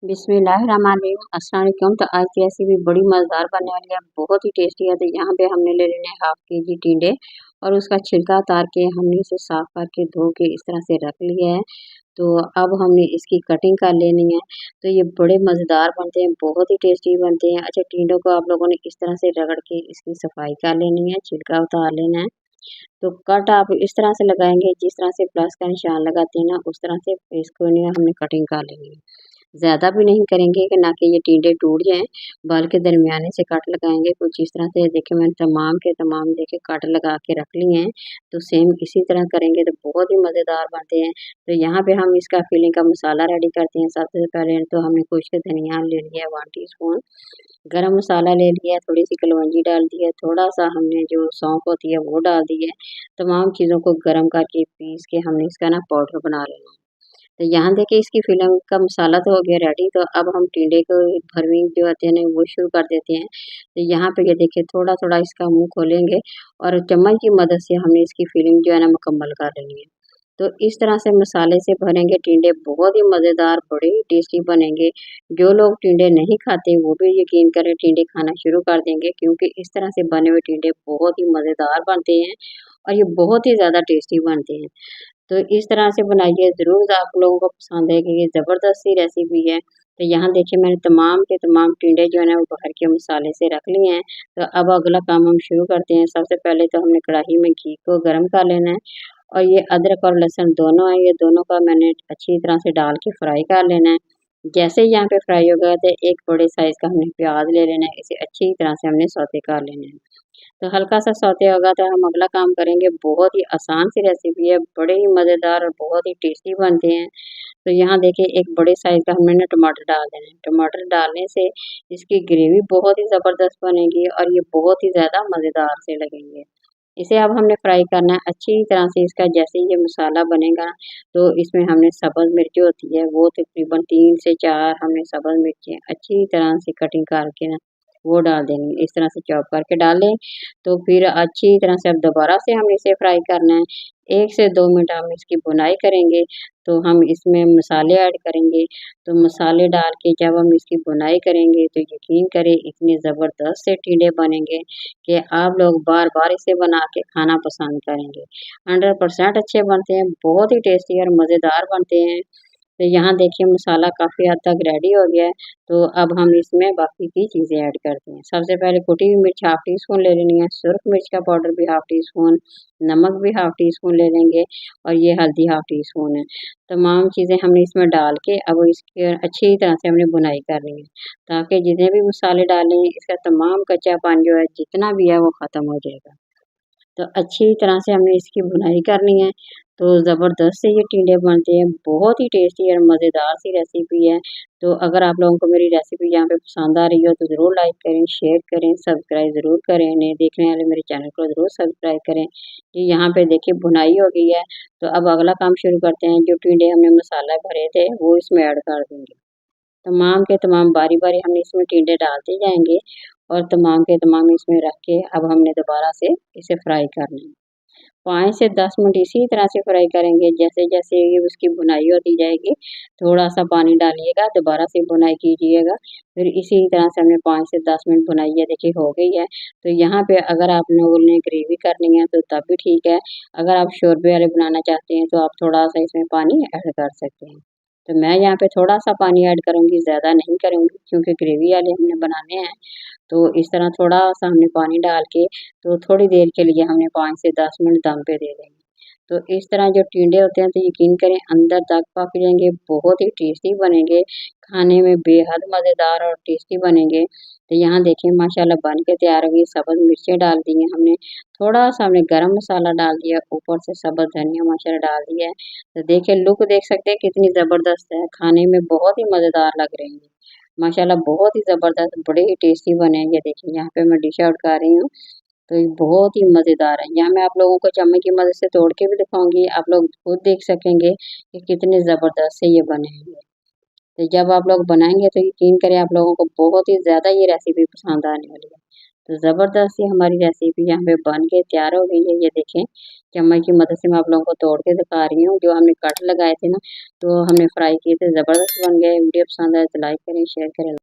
बिस्मिल्लाहिर्रहमानिर्रहीम। अस्सलाम वालेकुम। तो आज की रेसिपी बड़ी मज़ेदार बनने वाली है, बहुत ही टेस्टी है। तो यहाँ पे हमने ले लेने हैं हाफ के जी टिंडे और उसका छिलका उतार के हमने इसे साफ करके धो के इस तरह से रख लिया है। तो अब हमने इसकी कटिंग कर लेनी है। तो ये बड़े मज़ेदार बनते हैं, बहुत ही टेस्टी बनते हैं। अच्छा, टिंडों को आप लोगों ने इस तरह से रगड़ के इसकी सफाई कर लेनी है, छिलका उतार लेना है। तो कट आप इस तरह से लगाएंगे जिस तरह से प्लस का निशान लगाते हैं ना, उस तरह से इसको नहीं हमने कटिंग कर लेनी है। ज़्यादा भी नहीं करेंगे कि ना कि ये टिंडे टूट जाएँ, बल्कि दरमियाने से कट लगाएँगे कुछ इस तरह से। देखिए मैंने तमाम के तमाम देखिए कट लगा के रख लिए हैं। तो सेम इसी तरह करेंगे तो बहुत ही मज़ेदार बनते हैं। तो यहाँ पे हम इसका फिलिंग का मसाला रेडी करते हैं। सबसे पहले तो हमने खुश्क धनिया ले लिया है 1 टीस्पून, गरम मसाला ले लिया है, थोड़ी सी कलौंजी डाल दी है, थोड़ा-सा हमने जो सौंफ होती है वो डाल दी है। तमाम चीज़ों को गरम करके पीस के हमने इसका ना पाउडर बना लेना है। तो यहाँ देखिए इसकी फिलिंग का मसाला तो हो गया रेडी। तो अब हम टिंडे को भरवीं जो होते हैं ना वो शुरू कर देते हैं। तो यहाँ पे ये देखिए थोड़ा-थोड़ा इसका मुँह खोलेंगे और चम्मच की मदद से हमने इसकी फिलिंग जो है ना मुकम्मल कर लेनी है। तो इस तरह से मसाले से भरेंगे टिंडे, बहुत ही मज़ेदार, बड़े ही टेस्टी बनेंगे। जो लोग टिंडे नहीं खाते वो भी यकीन करें टिंडे खाना शुरू कर देंगे, क्योंकि इस तरह से बने हुए टिंडे बहुत ही मज़ेदार बनते हैं और ये बहुत ही ज़्यादा टेस्टी बनते हैं। तो इस तरह से बनाइए, ज़रूर आप लोगों को पसंद आएगी। ये ज़बरदस्त सी रेसिपी है। तो यहाँ देखिए मैंने तमाम के तमाम टिंडे जो है ना वो भर के मसाले से रख लिए हैं। तो अब अगला काम हम शुरू करते हैं। सबसे पहले तो हमने कढ़ाई में घी को गरम कर लेना है और ये अदरक और लहसुन दोनों हैं, ये दोनों का मैंने अच्छी तरह से डाल के फ्राई कर लेना है। जैसे ही यहाँ पे फ्राई हो गया तो एक बड़े साइज़ का हमने प्याज ले लेना है, इसे अच्छी तरह से हमने सौते कर लेना है। तो हल्का-सा सौते होगा तो हम अगला काम करेंगे। बहुत ही आसान सी रेसिपी है, बड़े ही मज़ेदार और बहुत ही टेस्टी बनते हैं। तो यहाँ देखिए एक बड़े साइज़ का हमने ना टमाटर डाल देना है। टमाटर डालने से इसकी ग्रेवी बहुत ही ज़बरदस्त बनेगी और ये बहुत ही ज़्यादा मज़ेदार से लगेंगे। इसे अब हमने फ्राई करना है अच्छी तरह से। इसका जैसे ही ये मसाला बनेगा तो इसमें हमने सब्ज़ मिर्च होती है वो तकरीबन 3 से 4 हमने सब्ज़ मिर्चें अच्छी तरह से कटिंग करके ना वो डाल देंगे। इस तरह से चॉप करके डालें तो फिर अच्छी तरह से अब दोबारा से हमें इसे फ्राई करना है। 1 से 2 मिनट हम इसकी भुनाई करेंगे। तो हम इसमें मसाले ऐड करेंगे। तो मसाले डाल के जब हम इसकी भुनाई करेंगे तो यकीन करें इतने ज़बरदस्त से टिंडे बनेंगे कि आप लोग बार-बार इसे बना के खाना पसंद करेंगे। 100% अच्छे बनते हैं, बहुत ही टेस्टी और मज़ेदार बनते हैं। तो यहाँ देखिए मसाला काफ़ी हद तक रेडी हो गया है। तो अब हम इसमें बाकी की चीज़ें ऐड करते हैं। सबसे पहले कुटी हुई मिर्च हाफ़ टी स्पून ले लेनी है, सुरख मिर्च का पाउडर भी हाफ़ टी स्पून, नमक भी हाफ़ टी स्पून ले लेंगे और ये हल्दी हाफ़ टी स्पून है। तमाम चीज़ें हमने इसमें डाल के अब इसकी अच्छी तरह से हमने भुनाई करनी है, ताकि जितने भी मसाले डाले हैं इसका तमाम कच्चापन जो है जितना भी है वो ख़त्म हो जाएगा। तो अच्छी तरह से हमने इसकी भुनाई करनी है। तो ज़बरदस्त से ये टिंडे बनते हैं, बहुत ही टेस्टी और मज़ेदार सी रेसिपी है। तो अगर आप लोगों को मेरी रेसिपी यहाँ पे पसंद आ रही हो तो ज़रूर लाइक करें, शेयर करें, सब्सक्राइब ज़रूर करें। नए देखने वाले मेरे चैनल को ज़रूर सब्सक्राइब करें। कि यहाँ पे देखिए भुनाई हो गई है। तो अब अगला काम शुरू करते हैं। जो टिंडे हमने मसाला भरे थे वो इसमें ऐड कर देंगे। तमाम के तमाम बारी-बारी हमने इसमें टिंडे डालते जाएँगे और तमाम के तमाम इसमें रख के अब हमने दोबारा से इसे फ्राई करना है। 5 से 10 मिनट इसी तरह से फ्राई करेंगे। जैसे-जैसे ये उसकी भुनाई होती जाएगी, थोड़ा-सा पानी डालिएगा, दोबारा से भुनाई कीजिएगा। फिर इसी तरह से हमने 5 से 10 मिनट भुनाई ये देखिए हो गई है। तो यहाँ पे अगर आप लोगों ने ग्रेवी करनी है तो तब भी ठीक है। अगर आप शोरबे वाले बनाना चाहते हैं तो आप थोड़ा-सा इसमें पानी ऐड कर सकते हैं। तो मैं यहाँ पे थोड़ा-सा पानी ऐड करूँगी, ज़्यादा नहीं करूँगी, क्योंकि ग्रेवी वाले हमने बनाने हैं। तो इस तरह थोड़ा-सा हमने पानी डाल के तो थोड़ी देर के लिए हमने 5 से 10 मिनट दम पे दे देंगे। तो इस तरह जो टिंडे होते हैं तो यकीन करें अंदर तक पक जाएँगे, बहुत ही टेस्टी बनेंगे, खाने में बेहद मज़ेदार और टेस्टी बनेंगे। तो यहाँ देखिए माशाल्लाह बन के तैयार हो गई। सब्ज़ मिर्चें डाल दी हैं हमने, थोड़ा-सा हमने गरम मसाला डाल दिया, ऊपर से सब्ज़ धनिया माशाल्लाह डाल दिया है। तो देखिए लुक देख सकते हैं कितनी ज़बरदस्त है, खाने में बहुत ही मज़ेदार लग रहे हैं। माशाल्लाह बहुत ही ज़बरदस्त, बड़े ही टेस्टी बने हैं। ये देखिए यहाँ पे मैं डिश आउट कर रही हूँ, तो ये बहुत ही मज़ेदार है। यहाँ मैं आप लोगों को चम्मच की मदद से तोड़ के भी दिखाऊँगी, आप लोग खुद देख सकेंगे कि कितने ज़बरदस्त से ये बने हैं। तो जब आप लोग बनाएंगे तो यकीन करें आप लोगों को बहुत ही ज़्यादा ये रेसिपी पसंद आने वाली है। तो ज़बरदस्त ही हमारी रेसिपी यहाँ पे बन के तैयार हो गई है। ये देखें, चम्मच की मदद से मैं आप लोगों को तोड़ के दिखा रही हूँ। जो हमने कट लगाए थे ना, तो हमने फ्राई किए थे, ज़बरदस्त बन गए। वीडियो पसंद आए तो लाइक करें, शेयर करें।